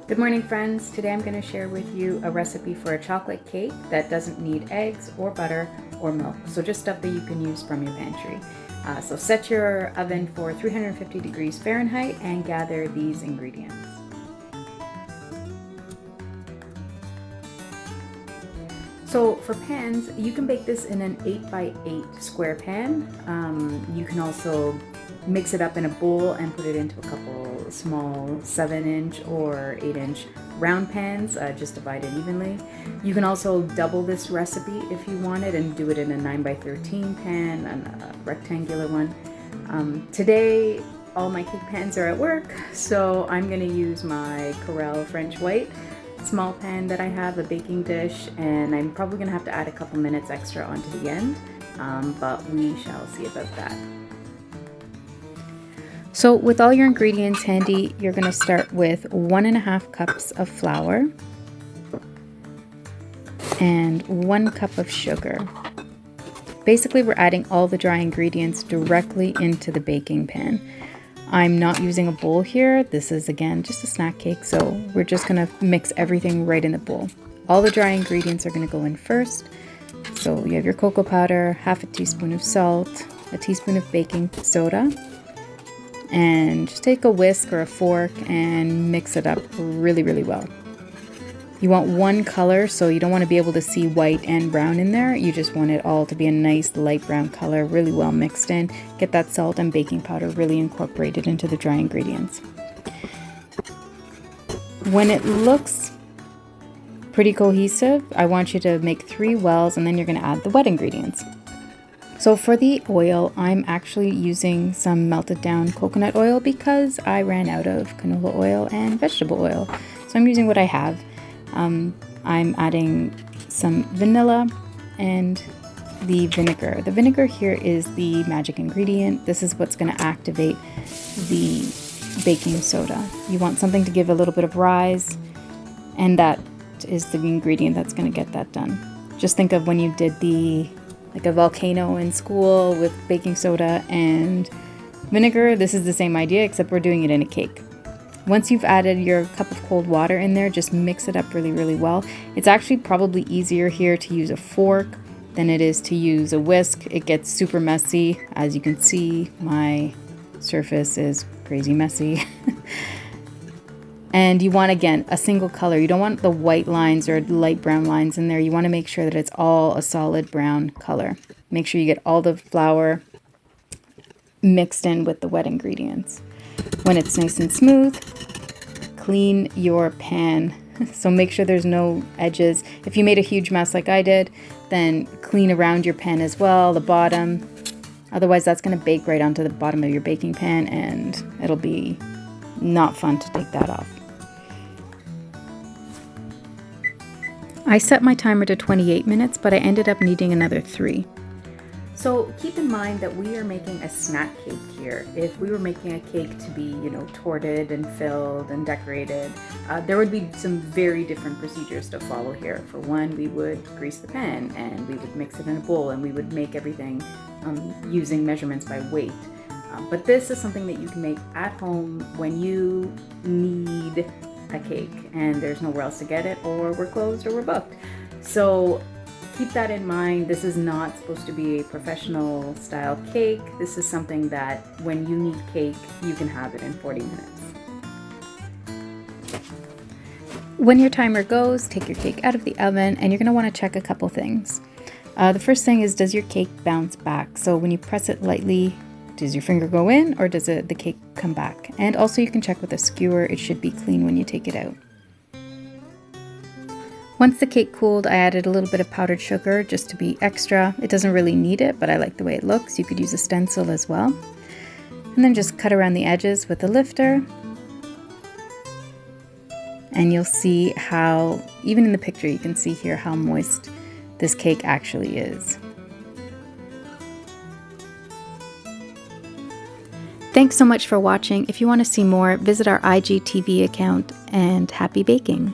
Good morning, friends. Today I'm going to share with you a recipe for a chocolate cake that doesn't need eggs or butter or milk. So just stuff that you can use from your pantry. So set your oven for 350 degrees Fahrenheit and gather these ingredients. So for pans, you can bake this in an 8x8 square pan. You can also mix it up in a bowl and put it into a couple small 7-inch or 8-inch round pans, just divide it evenly. You can also double this recipe if you wanted and do it in a 9x13 pan and a rectangular one. Today, all my cake pans are at work, so I'm going to use my Corelle French White small pan that I have, a baking dish, and I'm probably going to have to add a couple minutes extra onto the end, but we shall see about that. So with all your ingredients handy, you're going to start with 1.5 cups of flour and 1 cup of sugar. Basically, we're adding all the dry ingredients directly into the baking pan. I'm not using a bowl here. This is, again, just a snack cake, so we're just going to mix everything right in the bowl. All the dry ingredients are going to go in first. So you have your cocoa powder, half a teaspoon of salt, a teaspoon of baking soda, and just take a whisk or a fork and mix it up really, really well. You want one color, so you don't want to be able to see white and brown in there. You just want it all to be a nice light brown color, really well mixed in. Get that salt and baking powder really incorporated into the dry ingredients. When it looks pretty cohesive, I want you to make 3 wells, and then you're going to add the wet ingredients. So for the oil, I'm actually using some melted down coconut oil because I ran out of canola oil and vegetable oil. So I'm using what I have. I'm adding some vanilla and the vinegar. The vinegar here is the magic ingredient. This is what's going to activate the baking soda. You want something to give a little bit of rise, and that is the ingredient that's going to get that done. Just think of when you did like a volcano in school with baking soda and vinegar. This is the same idea, except we're doing it in a cake. Once you've added your cup of cold water in there, just mix it up really, really well. It's actually probably easier here to use a fork than it is to use a whisk. It gets super messy. As you can see, my surface is crazy messy. And you want, again, a single color. You don't want the white lines or light brown lines in there. You want to make sure that it's all a solid brown color. Make sure you get all the flour mixed in with the wet ingredients. When it's nice and smooth, clean your pan. So make sure there's no edges. If you made a huge mess like I did, then clean around your pan as well, the bottom. Otherwise, that's going to bake right onto the bottom of your baking pan, and it'll be not fun to take that off. I set my timer to 28 minutes, but I ended up needing another 3. So keep in mind that we are making a snack cake here. If we were making a cake to be, torted and filled and decorated, there would be some very different procedures to follow here. For one, we would grease the pan and we would mix it in a bowl and we would make everything using measurements by weight. But this is something that you can make at home when you need a cake and there's nowhere else to get it, or we're closed or we're booked. So keep that in mind. This is not supposed to be a professional style cake. This is something that when you need cake, you can have it in 40 minutes. When your timer goes, take your cake out of the oven and you're going to want to check a couple things. The first thing is, does your cake bounce back? So when you press it lightly, does your finger go in or does the cake come back? And also you can check with a skewer. It should be clean when you take it out. Once the cake cooled, I added a little bit of powdered sugar just to be extra. It doesn't really need it, but I like the way it looks. You could use a stencil as well. And then just cut around the edges with a lifter. And you'll see how, even in the picture, you can see here how moist this cake actually is. Thanks so much for watching. If you want to see more, visit our IGTV account, and happy baking!